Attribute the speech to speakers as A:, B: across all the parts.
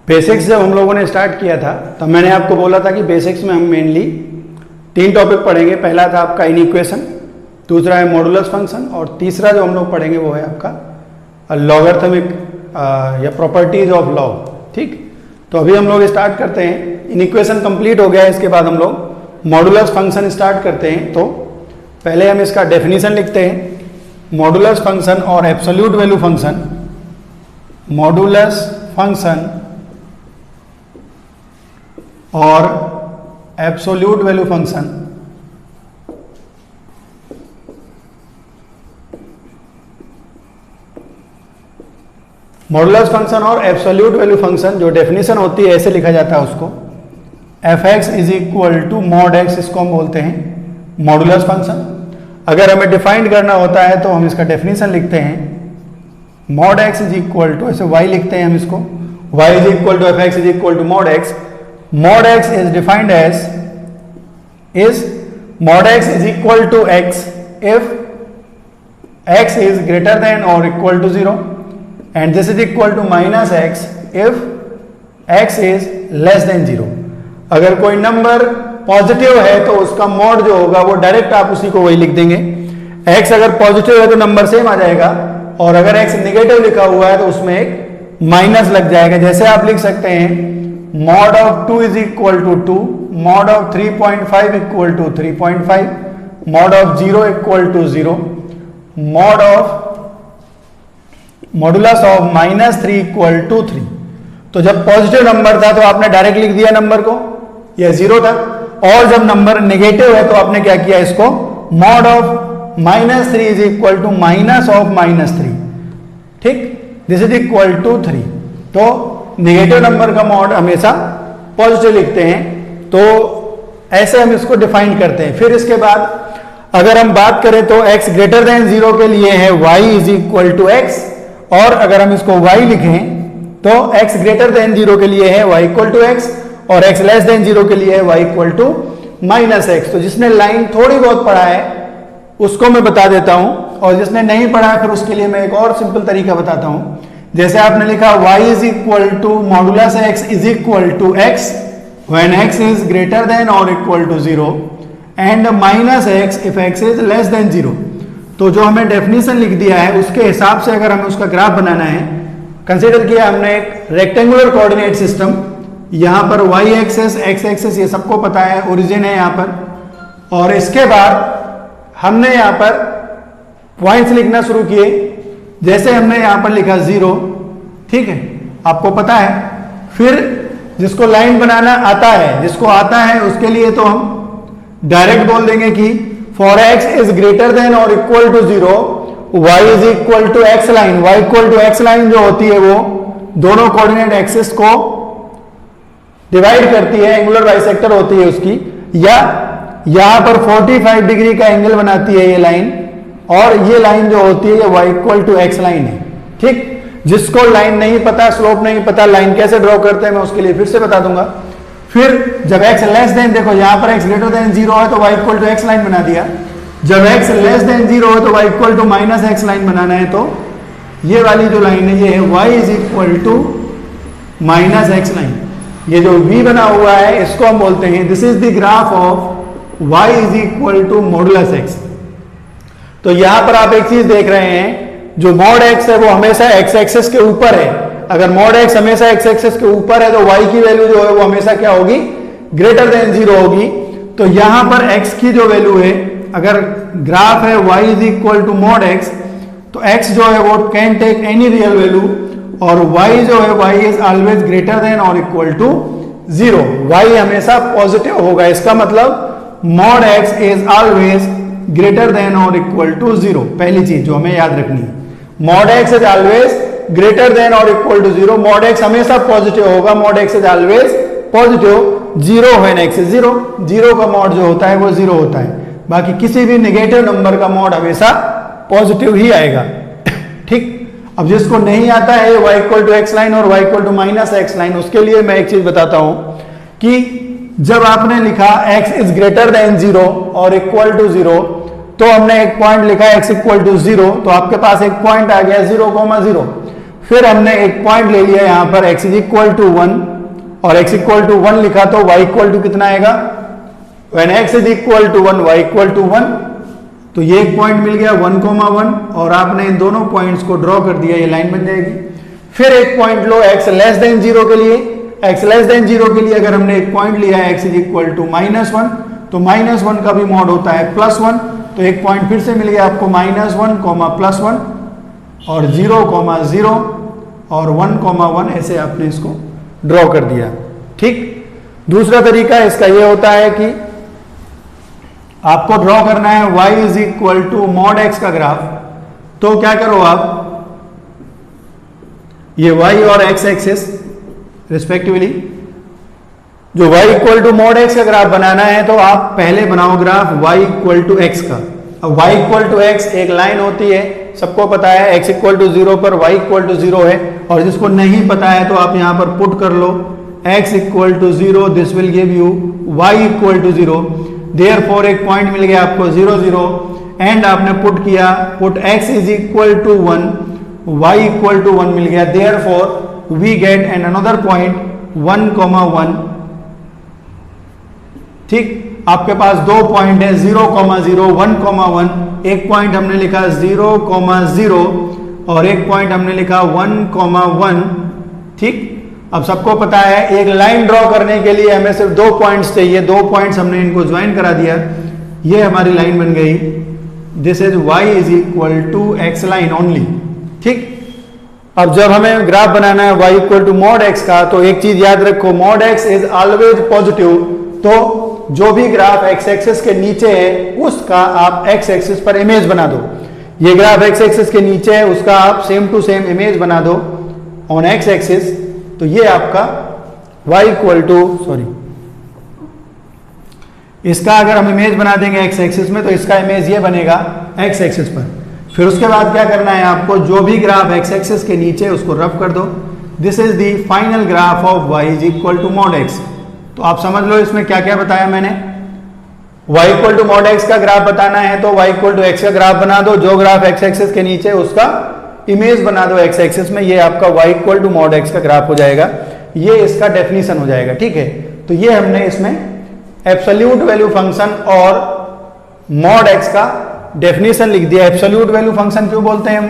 A: Basics जब हम लोगों ने स्टार्ट किया था तब मैंने आपको बोला था कि बेसिक्स में हम मेनली 3 टॉपिक पढ़ेंगे। पहला था आपका इनइक्वेशन, दूसरा है मॉडुलस फंक्शन और तीसरा जो हम लोग पढ़ेंगे वो है आपका लॉगरिथमिक या प्रॉपर्टीज ऑफ लॉग। ठीक, तो अभी हम लोग स्टार्ट करते हैं। इनइक्वेशन कंप्लीट हो गया है, इसके बाद हम लोग मॉडुलस फंक्शन स्टार्ट करते हैं। तो पहले हम इसका डेफिनेशन लिखते हैं। मॉडुलस फंक्शन और absolute value function, modulus function और absolute value function modulus function और एब्सोल्यूट वैल्यू फंक्शन जो डेफिनेशन होती है ऐसे लिखा जाता है उसको f x is equal to mod x, इसको हम बोलते हैं मॉडुलस फंक्शन। अगर हमें डिफाइन करना होता है तो हम इसका डेफिनेशन लिखते हैं mod x is equal to, ऐसे y लिखते हैं हम इसको, y is equal to f x is equal to mod x. Mod x is defined as mod x is equal to x if x is greater than or equal to 0 and this is equal to minus x if x is less than 0। अगर कोई number positive है तो उसका mod जो होगा वो direct आप उसी को वही लिख देंगे। x अगर पॉजिटिव है तो नंबर सेम आ जाएगा और अगर x नेगेटिव लिखा हुआ है तो उसमें एक माइनस लग जाएगा। जैसे आप लिख सकते हैं mod of 2 is equal to 2, mod of 3.5 equal to 3.5, mod of 0 equal to 0, mod of modulus of -3 equal to 3। तो जब पॉजिटिव नंबर था तो आपने डायरेक्ट लिख दिया नंबर को, यह 0 था, और जब नंबर नेगेटिव है तो आपने क्या किया, इसको mod of -3 is equal to minus of -3। ठीक, दिस इज इक्वल टू 3। तो नेगेटिव नंबर का मॉड हमेशा पॉजिटिव लिखते हैं, तो ऐसे हम इसको डिफाइन करते हैं। फिर इसके बाद अगर हम बात करें तो x ग्रेटर देन 0 के लिए है y is equal to x, और अगर हम इसको y लिखें तो x ग्रेटर देन 0 के लिए है y इक्वल टू एक्स और x लेस देन 0 के लिए है y equal to minus x. तो जिसने लाइन थोड़ी बहुत पढ़ा है उसको मैं बता देता हूं, और जिसने नहीं पढ़ा है फिर उसके लिए मैं एक और सिंपल तरीका बताता हूं। जैसे आपने लिखा y is equal to modulus x is equal to x when x is greater than और equal to 0 and minus x if x is less than 0। तो जो हमें डेफिनेशन लिख दिया है उसके हिसाब से अगर हमें उसका ग्राफ बनाना है, कंसीडर किया हमने एक रेक्टेंगुलर कोऑर्डिनेट सिस्टम। यहां पर y एक्सेस x एक्सेस ये सबको पता है, ओरिजिन है यहां पर, और इसके बाद हमने यहां पर पॉइंट्स लिखना शुरू किए। जैसे हमने यहां पर लिखा 0, ठीक है, आपको पता है। फिर जिसको लाइन बनाना आता है, जिसको आता है उसके लिए तो हम डायरेक्ट बोल देंगे कि for x is greater than और equal to 0 y is equal to x line. y equal to x line जो होती है वो दोनों कोऑर्डिनेट एक्सिस को डिवाइड करती है, एंगुलर बाइसेक्टर होती है उसकी, या यहां पर 45 डिग्री का एंगल बनाती है ये लाइन, और ये लाइन जो होती है ये y equal to x line है। ठीक, जिसको लाइन नहीं पता, स्लोप नहीं पता, लाइन कैसे ड्रॉ करते हैं मैं उसके लिए फिर से बता दूंगा। फिर जब x लेस देन, देखो यहां पर x ग्रेटर देन 0 है तो y equal to x line बना दिया। जब x लेस देन 0 है तो y equal to minus x line बनाना है। तो ये वाली जो लाइन है ये है y is equal to minus x line. ये जो v बना हुआ है इसको हम बोलते हैं this is the graph of y is equal to modulus x। तो यहां पर आप एक चीज देख रहे हैं, जो मॉड x है वो हमेशा x एक्सिस के ऊपर है। अगर मॉड x हमेशा x एक्सिस के ऊपर है तो y की वैल्यू जो है वो हमेशा क्या होगी, ग्रेटर देन 0 होगी। तो यहां पर x की जो वैल्यू है, अगर ग्राफ है y is equal to mod x, तो x जो है वो can take any real value, और y जो है y is always greater than और इक्वल टू 0। y हमेशा पॉजिटिव होगा, इसका मतलब mod x is always greater than और इक्वल टू 0। पहली चीज जो हमें याद रखनी है, mod x is always greater than और इक्वल टू 0। मॉड x हमेशा पॉजिटिव होगा, mod x is always positive. 0 when x is 0, 0 का मॉड जो होता है वो 0 होता है। बाकी किसी भी नेगेटिव नंबर का मॉड हमेशा पॉजिटिव ही आएगा। ठीक, अब जिसको नहीं आता है y equal to x line और y equal to minus x line, उसके लिए मैं एक चीज बताता हूं कि जब आपने लिखा x इज ग्रेटर देन 0 और इक्वल टू 0, तो हमने एक पॉइंट लिखा x इक्वल टू 0, तो आपके पास एक पॉइंट आ गया 0,0। फिर हमने एक पॉइंट ले लिया यहां पर x इज इक्वल टू 1 और x इक्वल टू 1 लिखा तो y इक्वल टू कितना आएगा, when x is equal to 1 y equal to 1, तो ये एक पॉइंट मिल गया 1,1 और आपने इन दोनों पॉइंट्स को ड्रॉ कर दिया, ये लाइन बन जाएगी। फिर एक पॉइंट लो x लेस देन 0 के लिए, x लेस देन 0 के लिए अगर हमने एक पॉइंट लिया है x इज इक्वल टू -1, तो -1 का भी मॉड होता है +1, तो एक पॉइंट फिर से मिल गया आपको -1, +1 और 0,0 और 1,1 ऐसे आपने इसको ड्रॉ कर दिया। ठीक, दूसरा तरीका इसका ये होता है कि आपको ड्रॉ करना है y is equal to mod x का ग्राफ, तो क्या करो आप, ये y और x एक्सिस रिस्पेक्टिवली, जो y equal to mod x का ग्राफ बनाना है तो आप पहले बनाओ graph y equal to x का। अब y इक्वल टू x एक लाइन होती है, सबको पता है x इक्वल टू 0 पर y इक्वल टू 0 है, और जिसको नहीं पता है तो आप यहां पर पुट कर लो x equal to 0, this will give you y equal to 0, therefore एक पॉइंट मिल गया आपको 0, 0 एंड आपने पुट किया, put x is equal to 1, y equal to 1 मिल गया, therefore we get and another point 1,1। ठीक, आपके पास दो पॉइंट है 0,0, 1,1, एक पॉइंट हमने लिखा 0,0 और एक पॉइंट हमने लिखा 1,1। ठीक, अब सबको पता है एक लाइन ड्रॉ करने के लिए हमें सिर्फ दो पॉइंट्स चाहिए, दो पॉइंट्स हमने इनको ज्वाइन करा दिया, ये हमारी लाइन बन गई, this is y is equal to x line only. ठीक, अब जब हमें ग्राफ बनाना है y equal to mod x का, तो एक चीज याद रखो, mod x is always positive, तो जो भी ग्राफ x एक्सिस के नीचे है उसका आप x एक्सिस पर इमेज बना दो। ये ग्राफ x एक्सिस के नीचे है, उसका आप सेम टू सेम इमेज बना दो ऑन x एक्सिस, तो ये आपका y इक्वल टू, सॉरी, इसका अगर हम इमेज बना देंगे x एक्सिस में तो इसका इमेज ये बनेगा x एक्सिस पर। फिर उसके बाद क्या करना है आपको, जो भी ग्राफ x एक्सिस के नीचे उसको रफ कर दो, this is the final graph of y is equal to mod x। तो आप समझ लो इसमें क्या क्या बताया मैंने, y equal to mod x का ग्राफ बताना है तो y इक्वल टू x का ग्राफ बना दो, जो ग्राफ x एक्सिस के नीचे उसका इमेज बना दो x एक्सिस में, ये आपका y equal to mod x का ग्राफ हो जाएगा, ये इसका डेफिनेशन हो जाएगा। ठीक है, तो ये हमने इसमें एब्सोल्यूट वैल्यू फंक्शन और मॉड x का डेफिनेशन लिख दिया। एब्सोल्यूट वैल्यू फंक्शन क्यों बोलते हैं हम,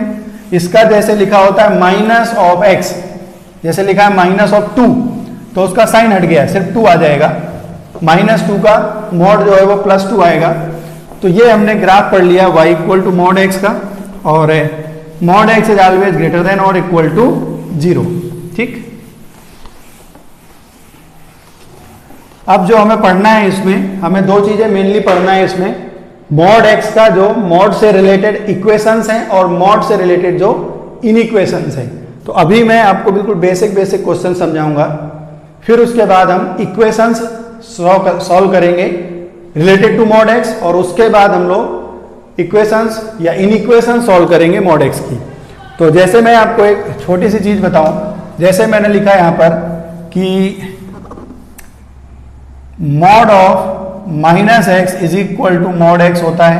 A: इसका जैसे लिखा होता है माइनस ऑफ x, जैसे लिखा है माइनस ऑफ 2, तो उसका साइन हट गया, सिर्फ 2 आ जाएगा, -2 का मॉड जो है वो +2 आएगा। तो ये हमने ग्राफ पढ़ लिया y equal to mod x का, और mod x is always greater than और इक्वल टू 0। ठीक, अब जो हमें पढ़ना है इसमें, हमें दो चीजें मेनली पढ़ना है इसमें, मॉड x का जो मॉड से रिलेटेड इक्वेशंस हैं और मॉड से रिलेटेड जो इनइक्वेशंस हैं। तो अभी मैं आपको बिल्कुल बेसिक क्वेश्चन समझाऊंगा, फिर उसके बाद हम इक्वेशंस सॉल्व करेंगे रिलेटेड टू मॉड x, और उसके बाद हम लोग इक्वेशंस या इनइक्वेशन सॉल्व करेंगे मॉड x की। तो जैसे मैं आपको एक छोटी सी चीज बताऊं, जैसे मैंने लिखा यहां पर कि mod of minus x is equal to mod x होता है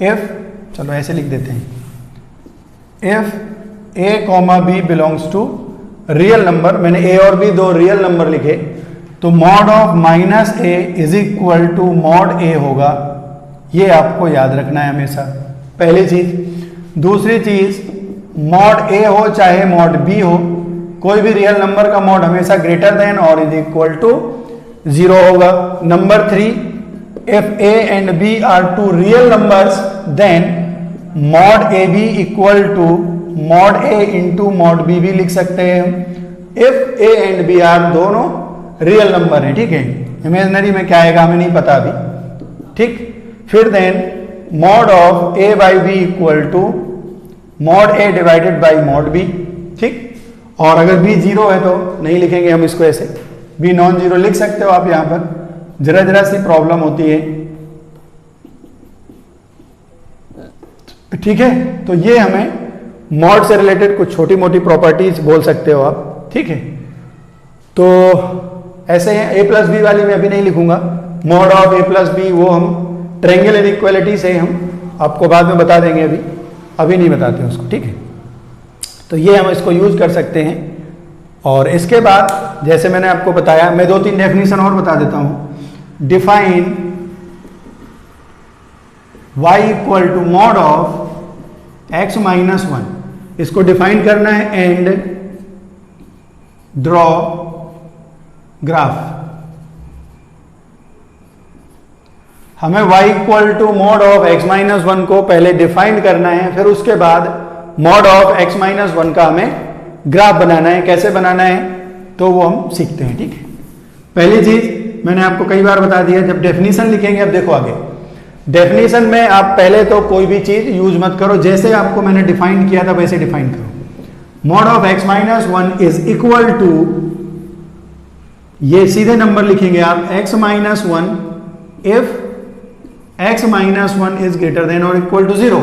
A: इफ, चलो ऐसे लिख देते हैं, if a, b belongs to real number, मैंने a और b दो रियल नंबर लिखे, तो mod of minus a is equal to mod a होगा। ये आपको याद रखना है हमेशा, पहली चीज। दूसरी चीज, मॉड a हो चाहे मॉड b हो, कोई भी रियल नंबर का मॉड हमेशा ग्रेटर देन और इज इक्वल टू 0 होगा। Number 3, if a and b are two real numbers then mod a b equal to mod a into mod b भी लिख सकते हैं हम, if a and b are दोनों real number है। ठीक है, इमेजिनरी में क्या आएगा हमें नहीं पता अभी। ठीक, फिर then mod of a by b equal to mod a divided by mod b। ठीक, और अगर b 0 है तो नहीं लिखेंगे हम इसको ऐसे, b नॉन जीरो लिख सकते हो आप, यहां पर जरा सी प्रॉब्लम होती है। ठीक है, तो ये हमें मॉड से रिलेटेड कुछ छोटी मोटी प्रॉपर्टीज बोल सकते हो आप। ठीक है, तो ऐसे हैं, a प्लस बी वाली मैं अभी नहीं लिखूंगा, mod of a plus b वो हम ट्रायंगल इनइक्वालिटी से हम आपको बाद में बता देंगे, अभी नहीं बताते उसको। ठीक है, तो ये हम इसको यूज कर सकते हैं। और इसके बाद जैसे मैंने आपको बताया, मैं 2-3 डेफिनेशन और बता देता हूं। Define y equal to mod of x minus 1, इसको डिफाइन करना है। एंड ड्रॉ ग्राफ, हमें y equal to mod of x minus 1 को पहले डिफाइन करना है, फिर उसके बाद मॉड ऑफ x माइनस 1 का हमें ग्राफ बनाना है। कैसे बनाना है तो वो हम सीखते हैं, ठीक है। पहली चीज मैंने आपको कई बार बता दिया, जब डेफिनेशन लिखेंगे, अब देखो आगे डेफिनेशन में आप पहले तो कोई भी चीज यूज मत करो, जैसे आपको मैंने डिफाइन किया था वैसे डिफाइन करो। Mod of x minus 1 is equal to, ये सीधे नंबर लिखेंगे आप, x minus 1 if x minus 1 is greater than और इक्वल टू 0।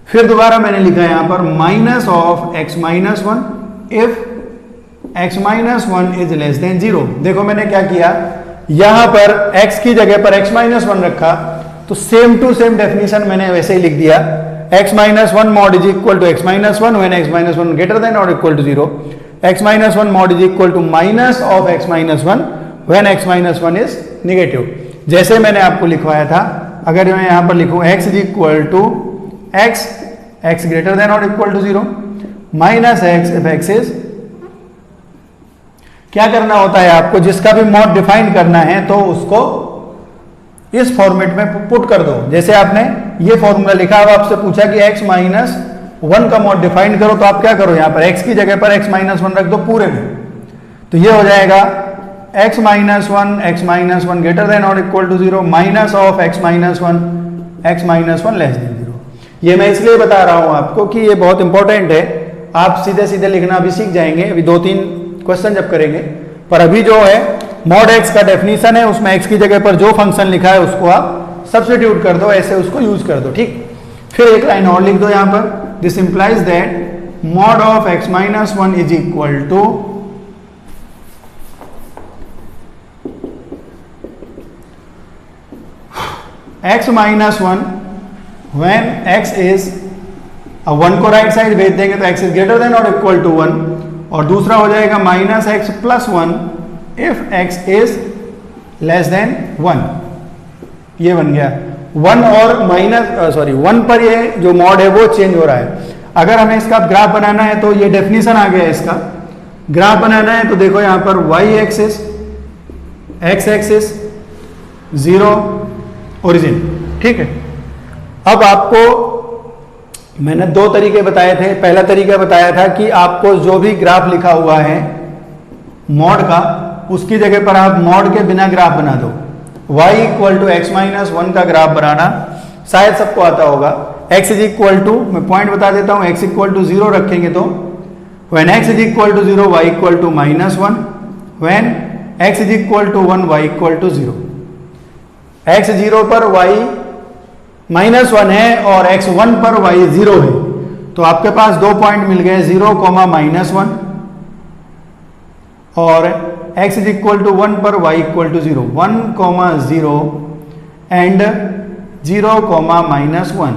A: फिर दोबारा मैंने लिखा है यहां पर minus of x minus 1 if x minus 1 is less than 0। देखो मैंने क्या किया, यहां पर x की जगह पर x माइनस 1 रखा, तो सेम टू सेम डेफिनेशन मैंने वैसे ही लिख दिया। x minus 1 mod is equal to x minus 1 when x minus 1 greater than और equal to 0। x minus 1 mod is equal to minus of x minus 1 when x minus 1 is negative. जैसे मैंने आपको लिखवाया था, अगर मैं यहां पर लिखूं x is equal to x greater than और equal to 0 minus x if x is, क्या करना होता है आपको, जिसका भी मॉड डिफाइन करना है तो उसको इस फॉर्मेट में पुट कर दो। जैसे आपने ये फॉर्मूला लिखा, अब आपसे पूछा कि x माइनस 1 का मॉड डिफाइन करो, तो आप क्या करो, यहां पर x की जगह पर x माइनस 1 रख दो पूरे में। तो ये हो जाएगा x माइनस 1 ग्रेटर देन और equal to 0 minus of x minus 1 less than 0। ये मैं इसलिए बता रहा हूं आपको कि ये बहुत इंपॉर्टेंट है, आप सीधे सीधे लिखना भी सीख जाएंगे अभी 2-3 क्वेश्चन जब करेंगे। पर अभी जो है मॉड x का डेफिनेशन है, उसमें x की जगह पर जो फंक्शन लिखा है उसको आप सब्स्टिट्यूट कर दो, ऐसे उसको यूज कर दो, ठीक। फिर एक लाइन और लिख दो यहां पर, this implies that mod of x minus 1 is equal to x minus 1 when x is, अब 1 को राइट साइड भेज देंगे तो x इज ग्रेटर देन और इक्वल टू 1, और दूसरा हो जाएगा minus x plus 1 if x is less than 1। ये बन गया 1 और माइनस 1 पर ये जो मॉड है वो चेंज हो रहा है। अगर हमें इसका ग्राफ बनाना है तो ये डेफिनेशन आ गया, इसका ग्राफ बनाना है तो देखो यहां पर y axis, x axis, 0 origin, ठीक है। अब आपको मैंने 2 तरीके बताए थे। पहला तरीका बताया था कि आपको जो भी ग्राफ लिखा हुआ है मॉड का, उसकी जगह पर आप मॉड के बिना ग्राफ बना दो। y equal to x minus 1 का ग्राफ बनाना शायद सबको आता होगा। x इज इक्वल टू, मैं पॉइंट बता देता हूं, x इक्वल टू 0 रखेंगे तो when x is equal to 0 y equal to minus 1, when x is equal to 1 y equal to 0। x 0 पर y माइनस 1 है और x 1 पर y 0 है, तो आपके पास 2 पॉइंट मिल गए, 0 माइनस 1 और x इज इक्वल टू 1 पर y equal to 0, 1 0 and 0 minus 1।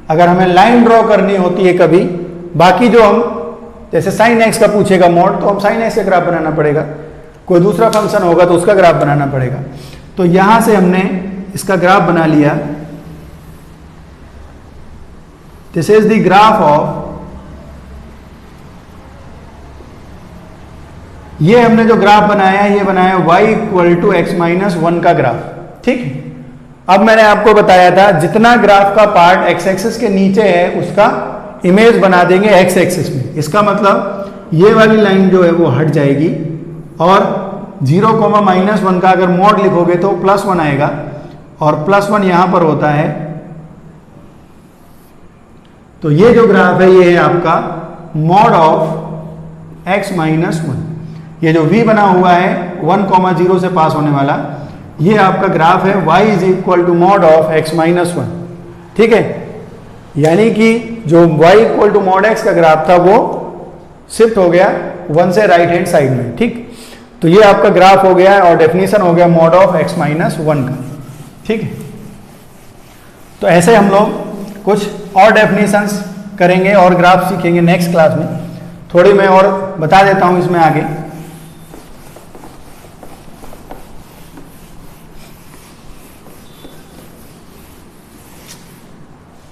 A: अगर हमें लाइन ड्रॉ करनी होती है कभी, बाकी जो हम जैसे साइन x का पूछेगा मॉड, तो हम साइन x का ग्राफ बनाना पड़ेगा, कोई दूसरा फंक्शन होगा तो उसका ग्राफ बनाना पड़ेगा। तो यहां से हमने इसका ग्राफ बना लिया। This is the graph of, ये हमने जो ग्राफ बनाया है ये बनाया y equal to x minus 1 का ग्राफ, ठीक है। अब मैंने आपको बताया था जितना ग्राफ का पार्ट x एक्सिस के नीचे है उसका इमेज बना देंगे x एक्सिस में। इसका मतलब ये वाली लाइन जो है वो हट जाएगी और 0 माइनस 1 का अगर मॉड लिखोगे तो प्लस 1 आएगा और प्लस 1 यहां पर होता है। तो ये जो ग्राफ है ये है आपका मॉड ऑफ x माइनस 1। ये जो v बना हुआ है 1, 0 से पास होने वाला, ये आपका ग्राफ है y is equal to mod of x minus 1, ठीक है। यानी कि जो y equal to mod x का ग्राफ था वो शिफ्ट हो गया 1 से राइट हैंड साइड में, ठीक। तो ये आपका ग्राफ हो गया और डेफिनेशन हो गया मॉड ऑफ x माइनस 1 का, ठीक है। तो ऐसे हम लोग कुछ और डेफिनेशंस करेंगे और ग्राफ सीखेंगे नेक्स्ट क्लास में। थोड़ी मैं और बता देता हूं इसमें आगे।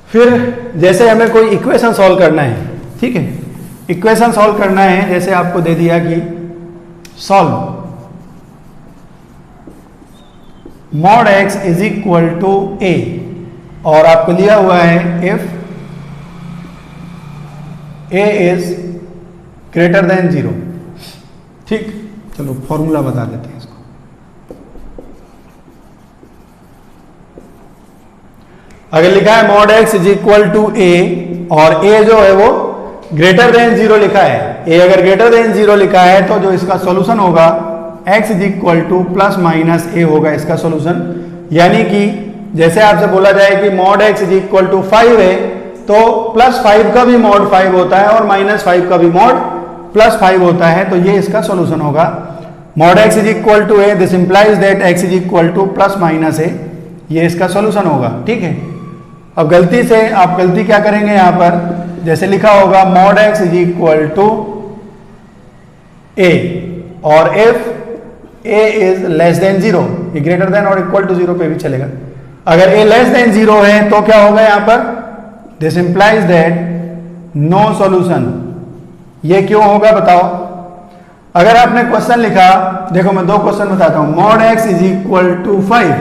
A: फिर जैसे हमें कोई इक्वेशन सॉल्व करना है, ठीक है, इक्वेशन सॉल्व करना है, जैसे आपको दे दिया कि solve mod x is equal to a, और आपको दिया हुआ है if a is greater than 0। ठीक, चलो फॉर्मूला बता देते हैं इसको। अगर लिखा है mod x is equal to a और a जो है वो ग्रेटर देन 0 लिखा है, a अगर ग्रेटर देन 0 लिखा है तो जो इसका सॉल्यूशन होगा x is equal to plus minus a होगा इसका सॉल्यूशन। यानी कि जैसे आपसे बोला जाए कि mod x is equal to 5 है तो प्लस 5 का भी mod 5 होता है और माइनस 5 का भी mod प्लस 5 होता है, तो ये इसका सॉल्यूशन होगा। mod x is equal to a, this implies that x is equal to plus minus a, ये इसका सॉल्यूशन होगा। ठीक है, अब गलती से आप गलती क्या करेंगे यहाँ पर, जैसे लिखा होगा mod x is equal to a और if a is less than 0, ये ग्रेटर देन और इक्वल टू 0 पे भी चलेगा। अगर a लेस देन 0 है तो क्या होगा यहाँ पर, this implies that no solution. ये क्यों होगा बताओ। अगर आपने क्वेश्चन लिखा, देखो मैं दो क्वेश्चन बताता हूं, mod x is equal to 5,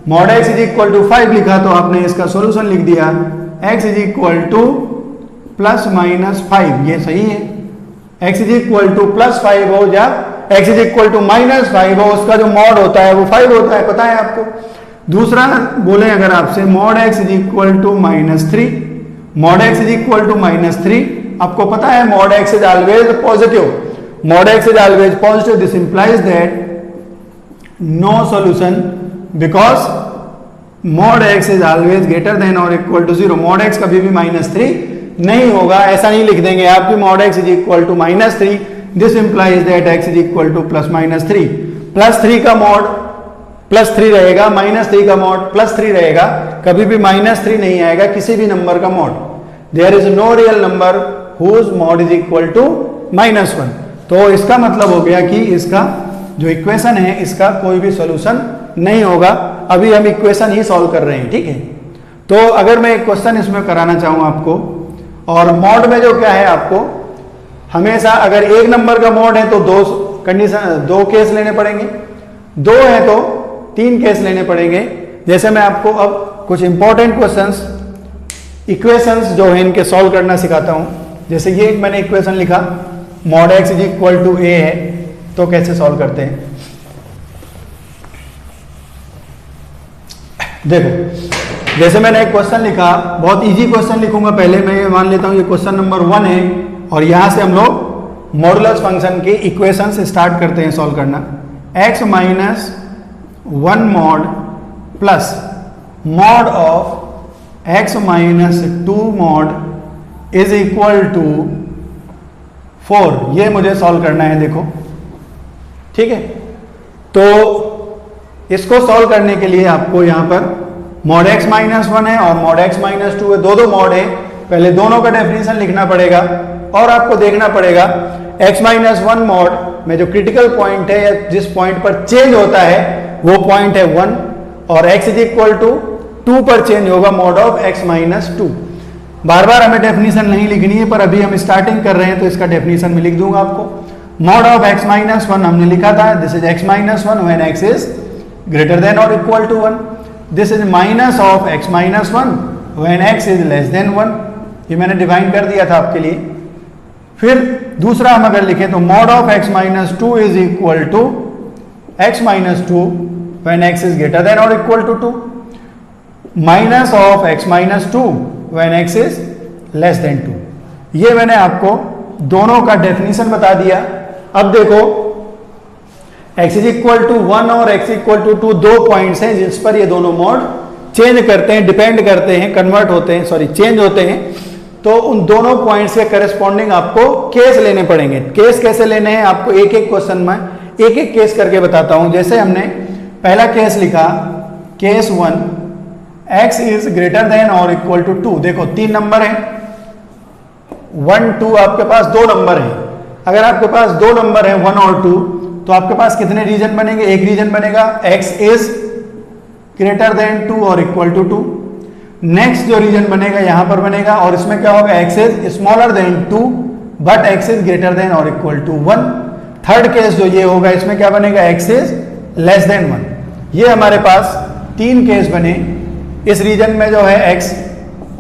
A: mod x is equal to 5 लिखा तो आपने इसका सॉल्यूशन लिख दिया x is equal to plus minus 5, ये सही है। x is equal to plus 5 हो या x is equal to minus 5 हो, उसका जो मॉड होता है वो 5 होता है, पता है आपको। दूसरा बोले अगर आपसे mod x is equal to minus 3, mod x is equal to minus 3, आपको पता है mod x is always positive, mod x is always positive, this implies that no solution because mod x is always greater than or equal to 0, mod x कभी भी -3 नहीं होगा, ऐसा नहीं लिख देंगे आप कि mod x is equal to -3, this implies that x is equal to plus -3, +3 का mod +3 रहेगा, -3 का mod +3 रहेगा, कभी भी -3 नहीं आएगा किसी भी नंबर का mod, there is no real number whose mod is equal to -1। तो इसका मतलब हो गया कि इसका जो इक्वेशन है इसका कोई भी सॉल्यूशन नहीं होगा। अभी हम इक्वेशन ही सॉल्व कर रहे हैं, ठीक है। तो अगर मैं एक क्वेश्चन इसमें कराना चाहूँ आपको, और मॉड में जो क्या है आपको हमेशा अगर एक नंबर का मॉड है तो दो केस लेने पड़ेंगे, 2 है तो 3 केस लेने पड़ेंगे। जैसे मैं आपको अब कुछ इंपॉर्टेंट क्वेश्चंस इक्वेशंस जो है इनके सॉल्व करना सिखाता हूँ। जैसे ये मैंने इक्वेशन लिखा mod x is equal to a है, तो कैसे सॉल्व करते हैं देखो। जैसे मैंने एक क्वेश्चन लिखा, बहुत इजी क्वेश्चन लिखूंगा, पहले मैं ये मान लेता हूं ये क्वेश्चन नंबर 1 है और यहां से हम लोग मॉडुलस फंक्शन के इक्वेशंस स्टार्ट करते हैं सॉल्व करना। x minus 1 mod plus mod of x minus 2 mod is equal to 4, ये मुझे सॉल्व करना है देखो, ठीक है। तो इसको सॉल्व करने के लिए आपको यहां पर mod x माइनस 1 है और mod x माइनस 2 है, दो मॉड है, पहले दोनों का डेफिनेशन लिखना पड़ेगा और आपको देखना पड़ेगा x माइनस 1 mod में जो क्रिटिकल पॉइंट है या जिस पॉइंट पर चेंज होता है वो पॉइंट है 1, और x इज इक्वल टू 2 पर चेंज होगा mod ऑफ x माइनस 2। बार बार हमें डेफिनेशन नहीं लिखनी है, पर अभी हम स्टार्टिंग कर रहे हैं तो इसका डेफिनेशन में लिख दूंगा आपको। mod ऑफ x माइनस 1 हमने लिखा था, this is x minus 1 when x is greater than और equal to 1, this is minus of x minus 1 when x is less than 1, ये मैंने डिफाइन कर दिया था आपके लिए। फिर दूसरा हम अगर लिखें तो mod of x minus 2 is equal to x minus 2 when x is greater than और equal to 2, minus of x minus 2 when x is less than 2। ये मैंने आपको दोनों का डेफिनेशन बता दिया। अब देखो x इज इक्वल टू 1 और x इक्वल टू 2 दो पॉइंट्स हैं जिस पर ये दोनों मोड चेंज करते हैं, डिपेंड करते हैं, कन्वर्ट होते हैं, सॉरी चेंज होते हैं। तो उन दोनों पॉइंट्स के करस्पॉन्डिंग आपको केस लेने पड़ेंगे। केस कैसे लेने हैं आपको एक एक क्वेश्चन में एक एक केस करके बताता हूं। जैसे हमने पहला केस लिखा case 1, x is greater than और इक्वल टू 2। देखो 3 नंबर है, 1 2 आपके पास दो नंबर हैं। अगर आपके पास दो नंबर हैं 1 और 2, तो आपके पास कितने रीजन बनेंगे? एक रीजन बनेगा x इज ग्रेटर देन 2 और इक्वल टू 2। नेक्स्ट जो रीजन बनेगा यहां पर बनेगा, और इसमें क्या होगा? x is smaller than 2 but x is greater than और इक्वल टू 1। थर्ड केस जो ये होगा, इसमें क्या बनेगा? x is less than 1। ये हमारे पास तीन केस बने। इस रीजन में जो है x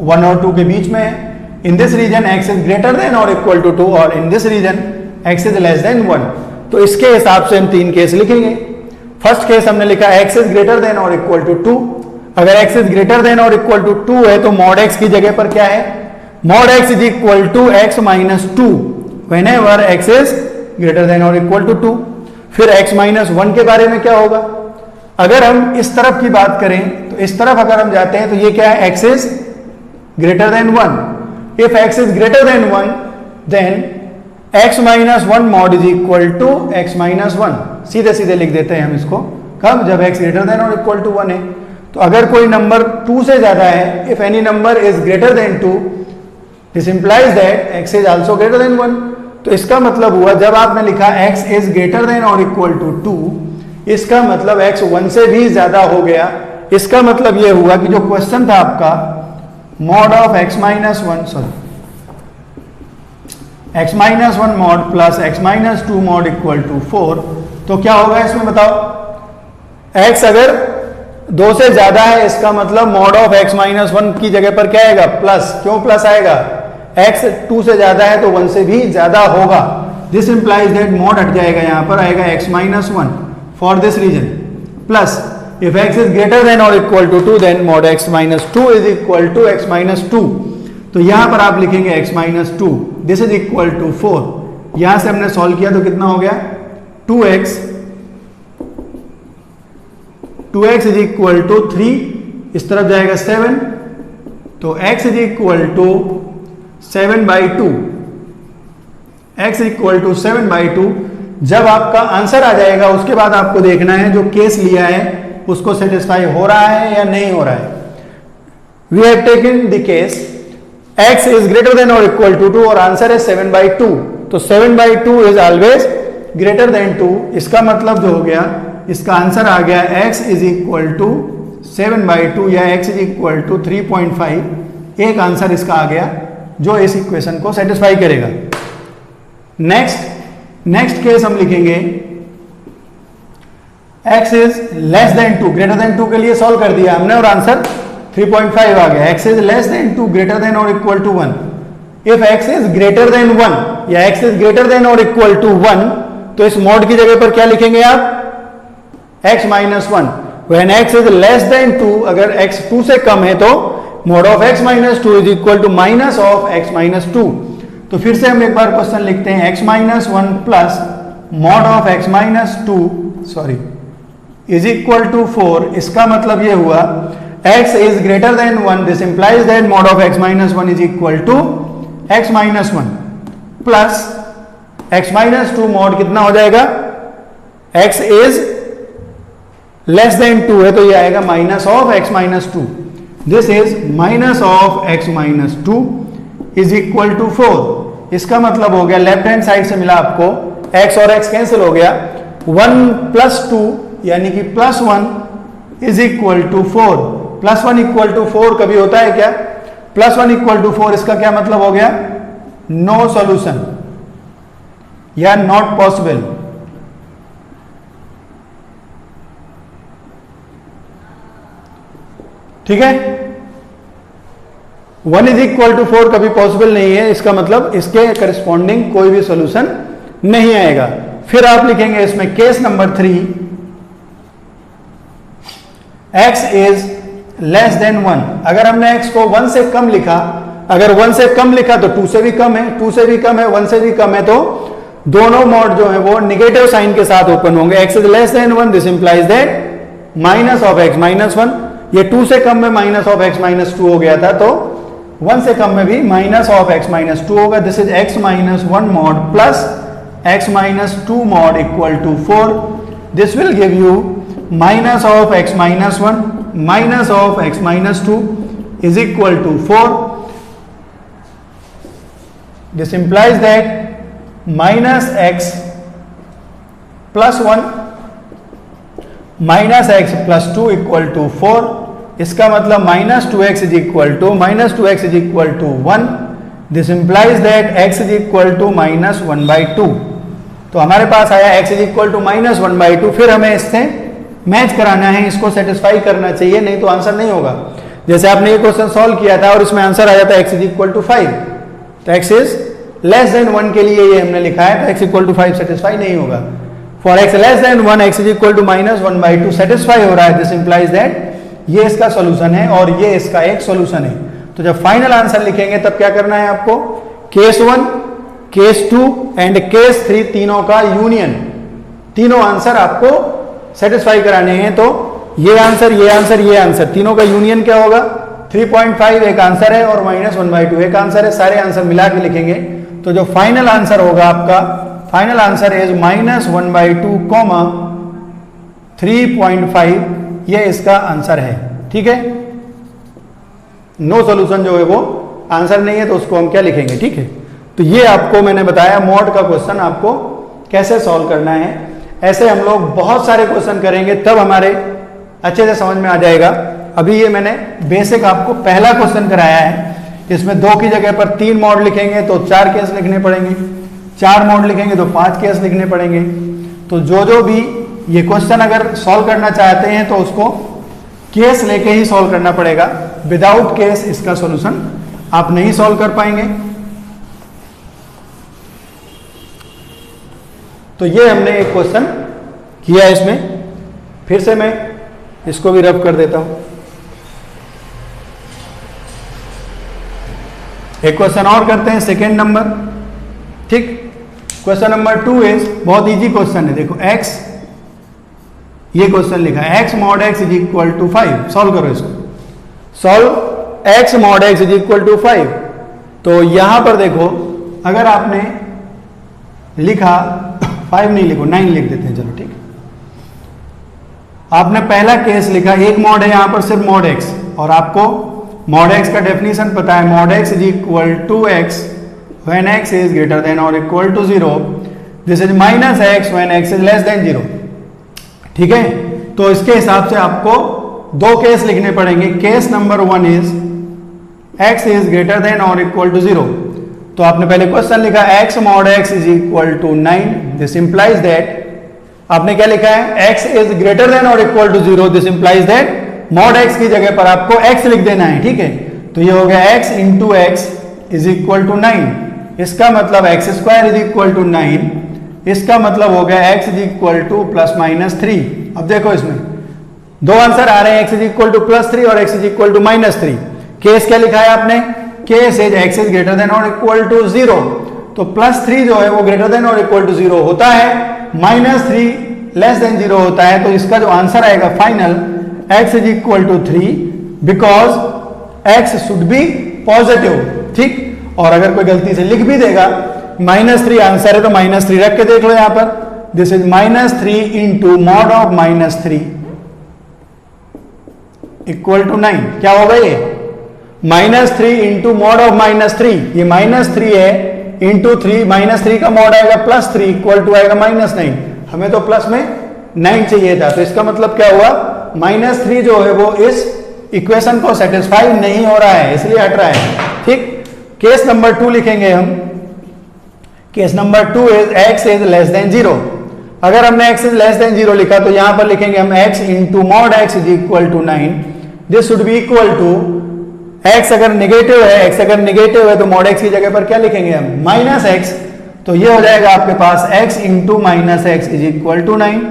A: 1 और 2 के बीच में है। In this region x is greater than और इक्वल टू 2, और in this region x is less than 1। तो इसके हिसाब से हम तीन केस लिखेंगे। फर्स्ट केस हमने लिखा x इज ग्रेटर देन और इक्वल टू 2। अगर x इज ग्रेटर देन और इक्वल टू 2 है तो मॉड x की जगह पर क्या है? Mod x is equal to x minus 2 whenever x is greater than और इक्वल टू 2। फिर x माइनस 1 के बारे में क्या होगा? अगर हम इस तरफ की बात करें तो इस तरफ अगर हम जाते हैं तो ये क्या है? x is greater than 1। If x is greater than 1 then x minus 1 mod is equal to x minus 1। सीधे सीधे लिख देते हैं हम इसको। कब? जब x ग्रेटर देन और इक्वल टू 1 है। तो अगर कोई नंबर 2 से ज्यादा है, if any number is greater then 2, this implies that x is also greater than 1। तो इसका मतलब हुआ, जब आपने लिखा x इज ग्रेटर देन और इक्वल टू 2, इसका मतलब x 1 से भी ज्यादा हो गया। इसका मतलब यह हुआ कि जो क्वेश्चन था आपका mod of x minus 1, sorry x minus 1 mod plus x minus 2 mod equal to 4, तो क्या होगा इसमें बताओ? x अगर 2 से ज्यादा है, इसका मतलब मॉड ऑफ x माइनस 1 की जगह पर क्या आएगा? प्लस। क्यों प्लस आएगा? x 2 से ज्यादा है तो 1 से भी ज्यादा होगा। दिस इंप्लाइज दैट मॉड हट जाएगा, यहां पर आएगा x minus 1 for this region plus if x is greater than or equal to 2 then mod x minus 2 is equal to x minus 2। तो यहां पर आप लिखेंगे x minus 2, this is equal to 4। यहां से हमने सॉल्व किया तो कितना हो गया? 2x is equal to 3, इस तरफ जाएगा 7, तो x is equal to 7/2। x equal to 7/2। जब आपका आंसर आ जाएगा उसके बाद आपको देखना है जो केस लिया है उसको सेटिस्फाई हो रहा है या नहीं हो रहा है। We have taken the case x is greater than और इक्वल टू 2 और आंसर है 7/2। तो 7/2 इज ऑलवेज ग्रेटर देन 2। इसका मतलब जो हो गया, इसका आंसर आ गया x इज इक्वल टू 7/2 या x इज इक्वल टू 3.5। एक आंसर इसका आ गया जो इस इक्वेशन को सेटिस्फाई करेगा। नेक्स्ट केस हम लिखेंगे x is less than 2, greater then 2 के लिए सॉल्व कर दिया हमने और आंसर 3.5 आ गया। x is less than 2 greater than और equal to 1। If x is greater than 1 या x इज ग्रेटर देन और इक्वल टू 1, तो इस मॉड की जगह पर क्या लिखेंगे आप? x minus 1। When x is less than 2, अगर x 2 से कम है तो mod of x minus 2 is equal to minus of x minus 2। तो फिर से हम एक बार क्वेश्चन लिखते हैं, x minus 1 plus mod of x minus 2 sorry is equal to 4। इसका मतलब ये हुआ x is greater than 1, this implies that mod of x minus 1 is equal to x minus 1 plus x minus 2 mod कितना हो जाएगा? x is less than 2 है तो ये आएगा minus of x minus 2। This is minus of x minus 2 is equal to 4। इसका मतलब हो गया, लेफ्ट हैंड साइड से मिला आपको x और x कैंसिल हो गया, 1 प्लस 2 यानी कि plus 1 is equal to 4। Plus 1 equal to 4 कभी होता है क्या? प्लस 1 इक्वल टू 4 इसका क्या मतलब हो गया? नो सॉल्यूशन या नॉट पॉसिबल। ठीक है, 1 इज इक्वल टू 4 कभी पॉसिबल नहीं है, इसका मतलब इसके करस्पॉन्डिंग कोई भी सॉल्यूशन नहीं आएगा। फिर आप लिखेंगे इसमें case number 3, x is less than 1। अगर हमने x को 1 से कम लिखा, अगर 1 से कम लिखा तो 2 से भी कम है, 2 से भी कम है, 1 से भी कम है, तो दोनों मॉड जो है वो निगेटिव साइन के साथ ओपन होंगे। x is less than 1, this implies that minus of x minus 1। ये 2 से कम में माइनस ऑफ x माइनस 2 हो गया था, तो 1 से कम में भी माइनस ऑफ x माइनस 2 होगा। This is x minus 1 mod plus x minus 2 mod equal to 4। This will give you minus of x minus 1 minus of x minus 2 is equal to 4। This implies that minus x plus 1 minus x plus 2 equal to 4। इसका मतलब minus 2x is equal to 1। This implies that x is equal to -1/2। तो हमारे पास आया x is equal to -1/2। फिर हमें इससे match कराना है, इसको सेटिस्फाई करना चाहिए, नहीं तो आंसर नहीं होगा। जैसे आपने ये क्वेश्चन सॉल्व किया था और इसमें आंसर आ जाता है x इज इक्वल टू 5, तो x इज लेस देन 1 के लिए ये हमने लिखा है, तो x इक्वल टू 5 सेटिस्फाई नहीं होगा। For x less than 1 x is equal to -1/2 satisfy हो रहा है। दिस इंप्लाइज दैट ये इसका सॉल्यूशन है और ये इसका एक सॉल्यूशन है। तो जब फाइनल आंसर लिखेंगे तब क्या करना है आपको, केस 1, केस 2 एंड केस 3 तीनों का यूनियन, तीनों आंसर आपको सेटिस्फाई कराने हैं। तो ये आंसर, ये आंसर, ये आंसर, तीनों का यूनियन क्या होगा, 3.5 एक आंसर है और -1/2 एक आंसर है। सारे आंसर मिला के लिखेंगे तो जो फाइनल आंसर होगा आपका, फाइनल आंसर इज -1/2, 3.5, ये इसका आंसर है। ठीक है, नो सॉल्यूशन जो है वो आंसर नहीं है, तो उसको हम क्या लिखेंगे। ठीक है, तो ये आपको मैंने बताया मॉड का क्वेश्चन आपको कैसे सॉल्व करना है। ऐसे हम लोग बहुत सारे क्वेश्चन करेंगे, तब हमारे अच्छे से समझ में आ जाएगा। अभी ये मैंने बेसिक आपको पहला क्वेश्चन कराया है, इसमें 2 की जगह पर 3 मॉड लिखेंगे तो 4 केस लिखने पड़ेंगे, 4 मॉड लिखेंगे तो 5 केस लिखने पड़ेंगे। तो जो भी ये क्वेश्चन अगर सॉल्व करना चाहते हैं तो उसको केस लेके ही सॉल्व करना पड़ेगा। विदाउट केस इसका सॉल्यूशन आप नहीं सॉल्व कर पाएंगे। तो ये हमने एक क्वेश्चन किया, इसमें फिर से मैं इसको भी रब कर देता हूं। एक क्वेश्चन और करते हैं, सेकेंड नंबर। ठीक, क्वेश्चन नंबर 2 इज बहुत इजी क्वेश्चन है। देखो x, ये क्वेश्चन लिखा है x mod x is equal to 5। Solve करो इसको, solve x mod x is equal to 5। तो यहां पर देखो, अगर आपने लिखा 5 नहीं लिखो, 9 लिख देते हैं, चलो ठीक। आपने पहला केस लिखा, एक मॉड है यहां पर सिर्फ mod x, और आपको mod x का डेफिनेशन पता है, mod x is equal to x when x is greater than or equal to 0, this is minus x when x is less than 0। ठीक है, तो इसके हिसाब से आपको 2 केस लिखने पड़ेंगे। Case number 1 is x is greater than or equal to 0। तो आपने पहले क्वेश्चन लिखा x mod x is equal to 9, this implies that, आपने क्या लिखा है, x is greater than or equal to 0, this implies that mod x की जगह पर आपको x लिख देना है। ठीक है, तो ये हो गया x into x is equal to 9। इसका मतलब x square is equal to 9, इसका मतलब हो गया x इज इक्वल टू +-3। अब देखो इसमें 2 आंसर आ रहे हैं, x इज इक्वल टू +3 और x is equal to -3। Case क्या लिखा है आपने, case is x is greater than और इक्वल टू 0। तो +3 जो है वो ग्रेटर देन और इक्वल टू 0 होता है, -3 लेस देन 0 होता है। तो इसका जो आंसर आएगा final, x is equal to 3 because x should be positive. ठीक, और अगर कोई गलती से लिख भी देगा -3 आंसर है तो -3 रख के देख लो यहां पर, this is -3 into mod of -3 equal to 9। क्या होगा ये, -3 इंटू मॉड ऑफ -3, ये -3 है इंटू 3, -3 का मॉड आएगा +3 इक्वल टू आएगा -9। हमें तो प्लस में 9 चाहिए था, तो इसका मतलब क्या हुआ, -3 जो है वो इस इक्वेशन को सेटिस्फाई नहीं हो रहा है, इसलिए हट रहा है। ठीक, केस नंबर 2 लिखेंगे हम। Case number 2 is x is less than 0। अगर हमने x इज लेस देन 0 लिखा तो यहां पर लिखेंगे हम x into mod x is equal to 9, this should be equal to, x अगर निगेटिव है, x अगर निगेटिव है तो मॉड x की जगह पर क्या लिखेंगे हम, -x। तो ये हो जाएगा आपके पास x into -x is equal to 9,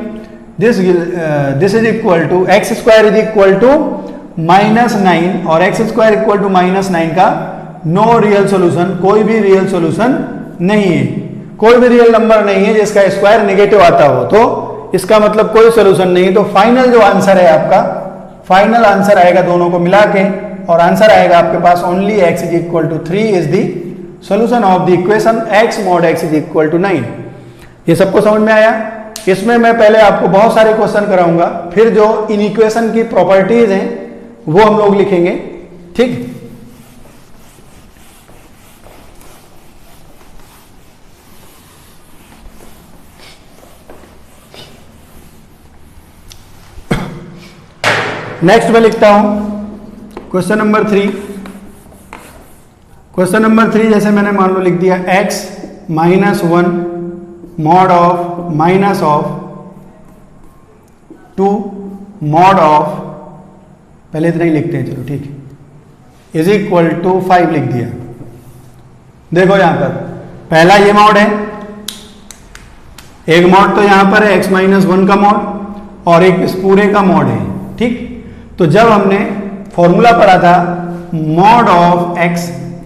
A: this is equal to x square is equal to -9, और x स्क्वायर इक्वल टू -9 का नो रियल सॉल्यूशन, कोई भी रियल सॉल्यूशन नहीं है, कोई भी रियल नंबर नहीं है जिसका स्क्वायर नेगेटिव आता हो, तो इसका मतलब कोई सॉल्यूशन नहीं। तो फाइनल जो आंसर है आपका, फाइनल आंसर आएगा दोनों को मिला के, और आंसर आएगा आपके पास only x is equal to 3 is the solution of the equation x mod x is equal to 9। ये सबको समझ में आया। इसमें मैं पहले आपको बहुत सारे क्वेश्चन कराऊंगा, फिर जो इन इक्वेशन की प्रॉपर्टीज हैं वो हम लोग लिखेंगे। ठीक, नेक्स्ट मैं लिखता हूं क्वेश्चन नंबर 3। क्वेश्चन नंबर 3 जैसे मैंने मान लो लिख दिया x -1 mod of minus of 2 mod of, पहले इतना ही लिखते हैं, चलो ठीक है, इज इक्वल टू 5 लिख दिया। देखो यहां पर पहला ये मॉड है, एक मॉड तो यहां पर है x-1 का मॉड और एक इस पूरे का मॉड है, ठीक। तो जब हमने फॉर्मूला पढ़ा था mod of x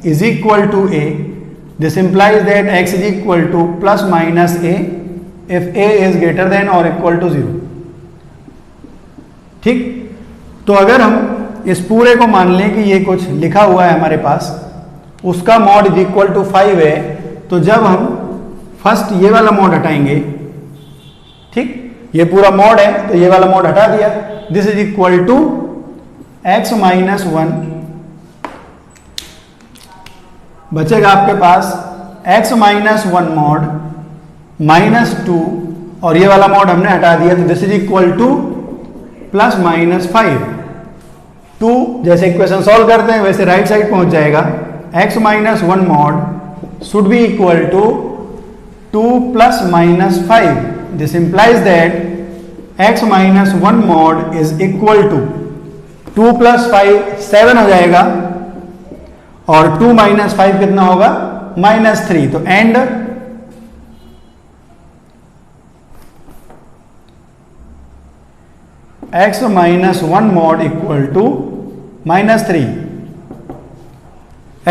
A: is equal to a, this implies that x is equal to plus minus a if a is greater than और इक्वल टू 0, ठीक। तो अगर हम इस पूरे को मान लें कि ये कुछ लिखा हुआ है हमारे पास, उसका मॉड इज इक्वल टू 5 है, तो जब हम फर्स्ट ये वाला मॉड हटाएंगे, ठीक, ये पूरा मॉड है तो ये वाला मॉड हटा दिया, this is equal to x-1, बचेगा आपके पास x-1 मॉड -2 और ये वाला मॉड हमने हटा दिया, तो this is equal to plus minus 5। 2 जैसे इक्वेशन सॉल्व करते हैं वैसे राइट साइड पहुंच जाएगा, x-1 mod should be equal to 2 plus minus 5, this implies that x-1 mod is equal to 2 plus 5 7 हो जाएगा और 2 माइनस 5 कितना होगा -3। तो and x-1 mod equal to -3,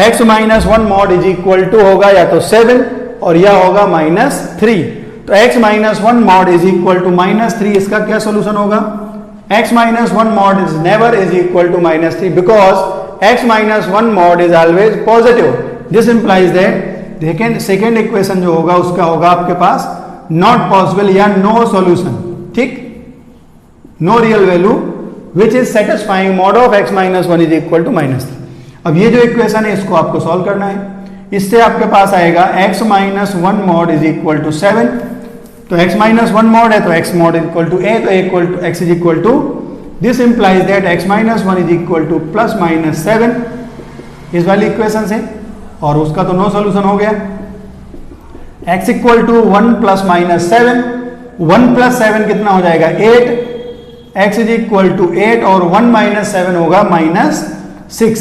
A: x-1 mod is equal to होगा या तो 7 और यह होगा -3। तो x-1 mod is equal to -3, इसका क्या सोल्यूशन होगा? x-1 mod is never is equal to -3 because x-1 mod is always positive. This implies that second equation जो होगा उसका होगा आपके पास नॉट पॉसिबल या नो सॉल्यूशन, ठीक, no real value which is satisfying mod of x-1 is equal to -3। अब ये जो इक्वेशन है इसको आपको सॉल्व करना है, इससे आपके पास आएगा x-1 mod is equal to 7, तो x-1 मॉड है तो x mod is equal to a, तो equal to x is equal to, this implies that x-1 is equal to plus minus 7 इस वाली इक्वेशन से, और उसका तो नो सॉल्यूशन हो गया। x equal to 1 plus minus 7, 1 plus 7 कितना हो जाएगा 8, x इज इक्वल टू 8 और 1 माइनस 7 होगा -6।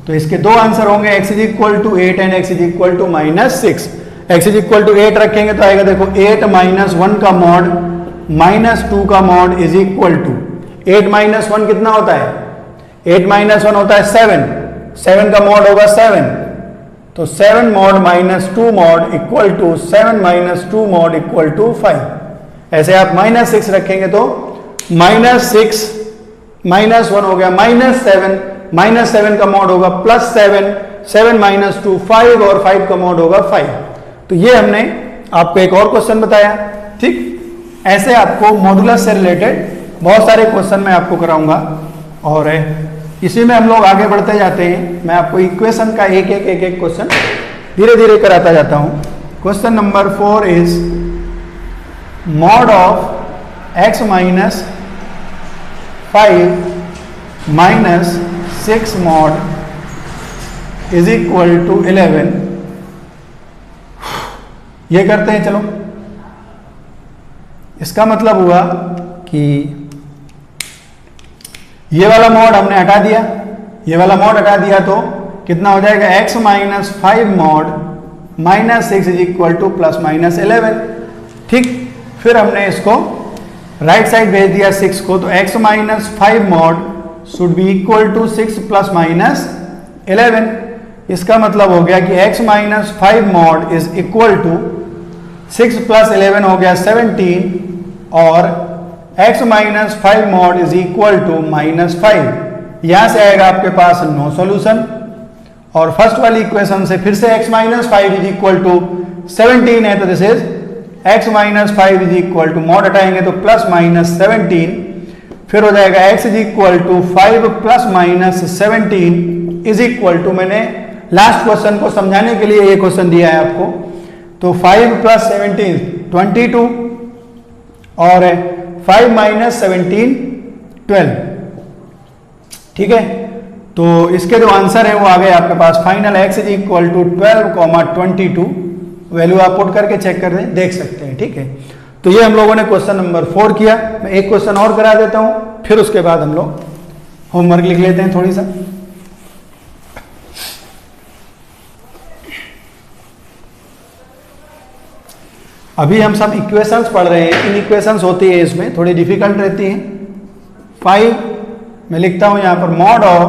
A: तो इसके दो आंसर होंगे, x is equal to 8 and x is equal to -6। x is equal to 8 रखेंगे तो आएगा देखो 8 माइनस 1 का मॉड -2 का mod is equal to 8 minus 1 कितना होता है, 8 माइनस 1 होता है 7, 7 का मॉड होगा 7, तो 7 mod -2 mod equal to 7 minus 2 mod equal to 5। ऐसे आप -6 रखेंगे तो -6 -1 हो गया -7, -7 का मॉड होगा +7, 7 माइनस 2 5 और 5 का मॉड होगा 5। तो ये हमने आपको एक और क्वेश्चन बताया, ठीक। ऐसे आपको मॉडुलस से रिलेटेड बहुत सारे क्वेश्चन मैं आपको कराऊंगा और इसी में हम लोग आगे बढ़ते जाते हैं। मैं आपको इक्वेशन का एक एक क्वेश्चन धीरे धीरे कराता जाता हूं। Question number 4 is mod of x minus 5 minus 6 mod is equal to 11। ये करते हैं, चलो। इसका मतलब हुआ कि ये वाला मॉड हमने हटा दिया, ये वाला मॉड हटा दिया तो कितना हो जाएगा x minus 5 mod -6 is equal to plus minus 11, ठीक। फिर हमने इसको राइट साइड भेज दिया 6 को, तो x minus 5 mod should be equal to 6 plus minus 11। इसका मतलब हो गया कि x minus 5 mod is equal to 6 plus 11 हो गया 17 और x minus 5 mod is equal to -5। यहां से आएगा आपके पास नो सॉल्यूशन, और फर्स्ट वाली इक्वेशन से फिर से x minus 5 is equal to 17 है, तो this is x minus 5 is equal to mod हटाएंगे तो प्लस माइनस 17, फिर हो जाएगा x is equal to 5 plus minus 17 is equal to, मैंने लास्ट क्वेश्चन को समझाने के लिए ये क्वेश्चन दिया है आपको, तो 5 प्लस 17 22 और 5 माइनस 17 12। ठीक है, तो इसके जो आंसर है वो आ गए आपके पास final x is equal to 12,22। Value आप पुट करके चेक कर देख सकते हैं। ठीक है, तो ये हम लोगों ने क्वेश्चन नंबर 4 किया। मैं एक क्वेश्चन और करा देता हूं, फिर उसके बाद हम लोग होमवर्क लिख लेते हैं थोड़ी सा। अभी हम सब इक्वेशंस पढ़ रहे हैं। इन इक्वेशंस होती है इसमें थोड़ी डिफिकल्ट रहती हैं। 5 मैं लिखता हूं यहां पर mod of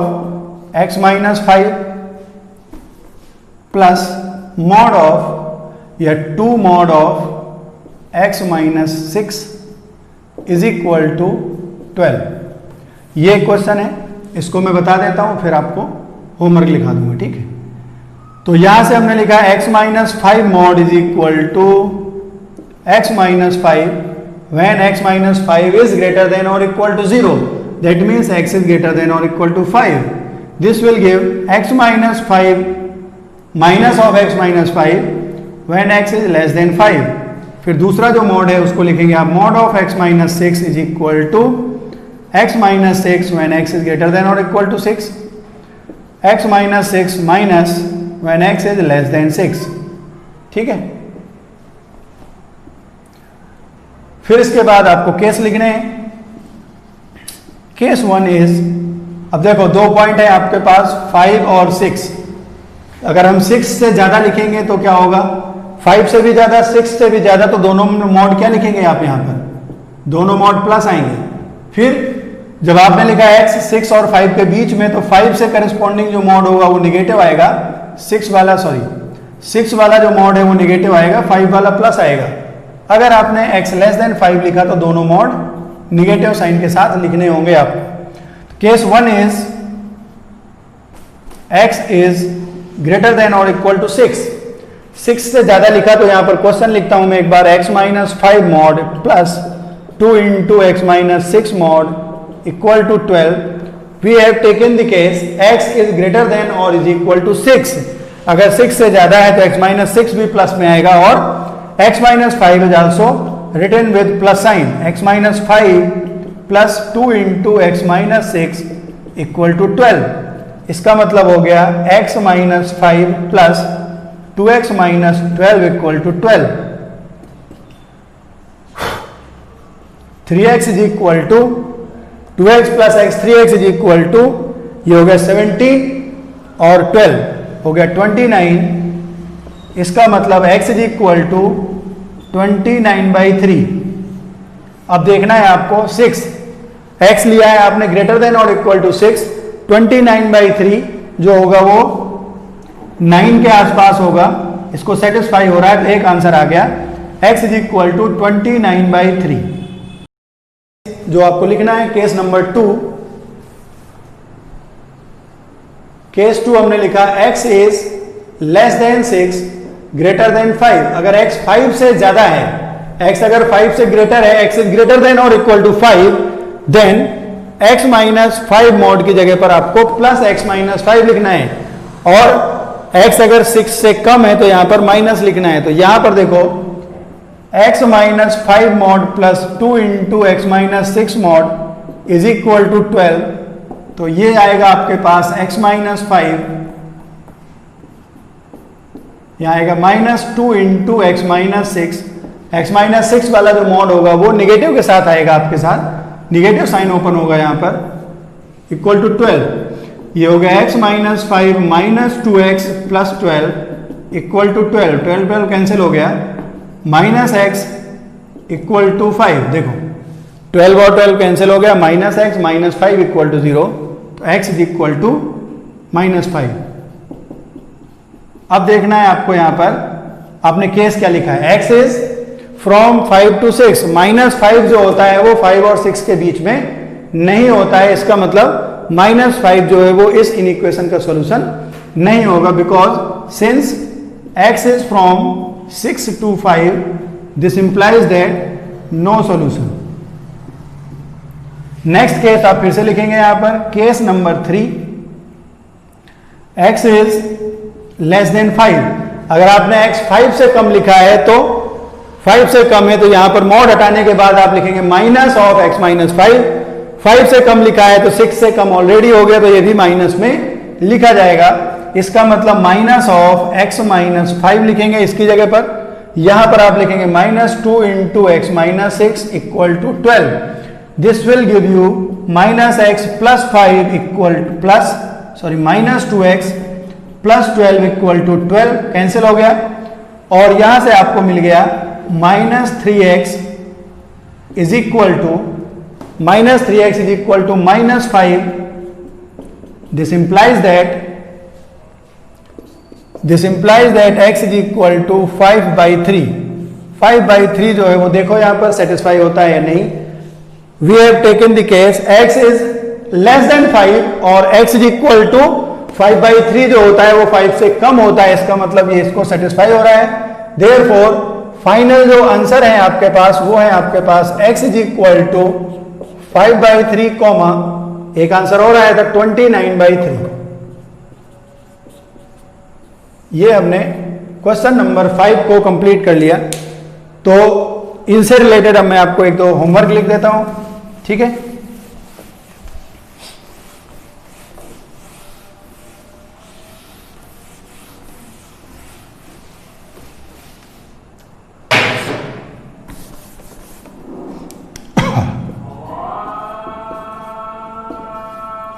A: x minus 5 plus mod of या 2 mod of x minus 6 is equal to 12। ये क्वेश्चन है, इसको मैं बता देता हूं फिर आपको होमवर्क लिखा दूंगा। ठीक है, तो यहां से हमने लिखा x minus 5 mod is equal to x minus 5 when x minus 5 is greater than or equal to 0, that means x is greater than or equal to 5. This will give x minus 5 minus of x minus 5 when x is less than 5. फिर दूसरा जो mod है उसको लिखेंगे आप mod of x minus 6 is equal to x minus 6 when x is greater than or equal to 6, x minus 6 minus when x is less than 6। ठीक है, फिर इसके बाद आपको केस लिखने हैं। केस 1 इज, अब देखो 2 पॉइंट है आपके पास 5 और 6। अगर हम 6 से ज्यादा लिखेंगे तो क्या होगा, 5 से भी ज्यादा 6 से भी ज्यादा, तो दोनों मॉड क्या लिखेंगे आप यहां पर, दोनों मॉड प्लस आएंगे। फिर जब आपने लिखा x 6 और 5 के बीच में, तो 5 से करस्पॉन्डिंग जो मॉड होगा वो निगेटिव आएगा, 6 वाला जो मॉड है वो निगेटिव आएगा, 5 वाला प्लस आएगा। अगर आपने x लेस देन 5 लिखा तो दोनों मॉड निगेटिव साइन के साथ लिखने होंगे आपको। Case 1 is x is greater than और इक्वल टू 6। 6 से ज्यादा लिखा तो यहां पर क्वेश्चन लिखता हूं मैं एक बार, x minus 5 mod plus 2 into x minus 6 mod equal to 12। We have taken the case x is greater than और इज इक्वल टू 6। अगर 6 से ज्यादा है तो x माइनस 6 भी प्लस में आएगा, और x minus 5 is also written with plus sign, x minus 5 plus 2 into x minus 6 equal to 12। इसका मतलब हो गया x minus 5 plus 2x minus 12 equal to 12। 3x is equal to 2x plus x, 3x is equal to, ये हो गया 17 और 12 हो गया 29। इसका मतलब x इज इक्वल टू 29/3। अब देखना है आपको 6, x लिया है आपने ग्रेटर देन और इक्वल टू 6, 29/3 जो होगा वो 9 के आसपास होगा। इसको सेटिस्फाई हो रहा है तो एक आंसर आ गया, x इज इक्वल टू 29/3। जो आपको लिखना है केस नंबर 2। केस 2 हमने लिखा x is less then 6 greater than 5। अगर x 5 से ज्यादा है, x अगर 5 से ग्रेटर है, x इज ग्रेटर देन और equal to 5, then x minus 5 mod की जगह पर आपको प्लस x माइनस 5 लिखना है, और x अगर 6 से कम है तो यहां पर माइनस लिखना है। तो यहां पर देखो x minus 5 mod plus 2 into x minus 6 mod is equal to 12। तो ये आएगा आपके पास x माइनस 5, यहां आएगा minus 2 into x minus 6। X minus 6 वाला जो मॉड होगा वो निगेटिव के साथ आएगा, आपके साथ निगेटिव साइन ओपन होगा यहां पर, इक्वल टू 12। ये हो गया x minus 5 minus 2x plus 12 equal to 12। 12 cancel हो गया, माइनस x इक्वल टू 5। देखो 12 और 12 कैंसिल हो गया, minus x minus 5 equal to 0, तो x is equal to minus 5। अब देखना है आपको यहां पर, आपने केस क्या लिखा है, x is from 5 to 6। Minus 5 जो होता है वो 5 और 6 के बीच में नहीं होता है। इसका मतलब माइनस 5 जो है वो इस इनइक्वेशन का सॉल्यूशन नहीं होगा, because since x is from 6 to 5, this implies that no solution. Next case आप फिर से लिखेंगे यहां पर, case number 3, x is less than 5। अगर आपने x 5 से कम लिखा है तो 5 से कम है तो यहां पर मॉड हटाने के बाद आप लिखेंगे माइनस ऑफ x माइनस 5 5 से कम लिखा है तो 6 से कम ऑलरेडी हो गया, तो ये भी माइनस में लिखा जाएगा। इसका मतलब माइनस ऑफ x माइनस 5 लिखेंगे इसकी जगह पर। यहां पर आप लिखेंगे -2 into x minus 6 equal to 12। This will give you -x plus 5 equal plus -2x plus 12 equal to 12 cancel हो गया, और यहां से आपको मिल गया -3x is equal to -5। This implies that x is equal to 5/3। 5/3 जो है वो देखो यहां पर सेटिस्फाई होता है या नहीं। We have taken the case x is less than 5 और x इज इक्वल टू 5/3 जो होता है वो 5 से कम होता है, इसका मतलब ये इसको सेटिस्फाई हो रहा है। देयरफॉर फाइनल जो आंसर है आपके पास वो है आपके पास x is equal to 5/3 comma एक आंसर हो रहा है था 29/3। ये हमने क्वेश्चन नंबर 5 को कंप्लीट कर लिया। तो इनसे रिलेटेड अब मैं आपको एक दो होमवर्क लिख देता हूं, ठीक है।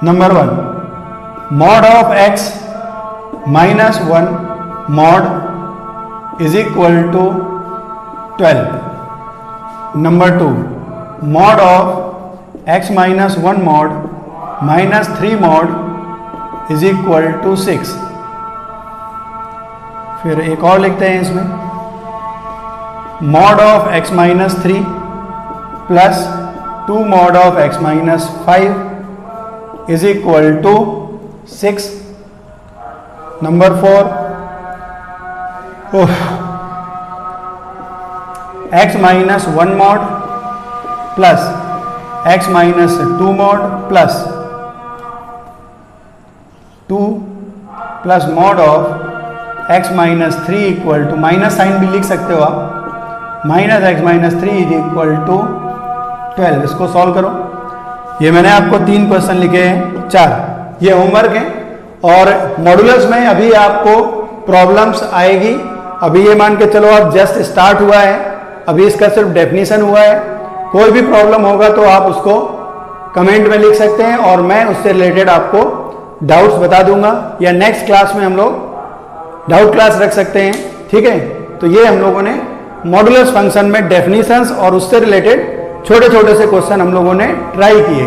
A: Number 1, mod of x minus 1 mod is equal to 12। Number 2, mod of x minus 1 mod minus 3 mod is equal to 6। फिर एक और लिखते हैं इसमें, mod of x minus 3 plus 2 mod of x minus 5 is equal to 6। Number 4, x minus 1 mod plus x minus 2 mod plus 2 plus mod of x minus 3 equal to, minus sign भी लिख सकते हो आप, minus x minus 3 is equal to 12। इसको solve करो। ये मैंने आपको 3 क्वेश्चन लिखे हैं, 4 ये होमवर्क है। और मॉडुलस में अभी आपको प्रॉब्लम्स आएगी। अभी ये मान के चलो आप जस्ट स्टार्ट हुआ है, अभी इसका सिर्फ डेफिनेशन हुआ है। कोई भी प्रॉब्लम होगा तो आप उसको कमेंट में लिख सकते हैं और मैं उससे रिलेटेड आपको डाउट्स बता दूंगा, या नेक्स्ट क्लास में हम लोग डाउट क्लास रख सकते हैं, ठीक है। तो ये हम लोगों ने मॉडुलस फंक्शन में डेफिनेशंस और उससे रिलेटेड छोटे छोटे से क्वेश्चन हम लोगों ने ट्राई किए।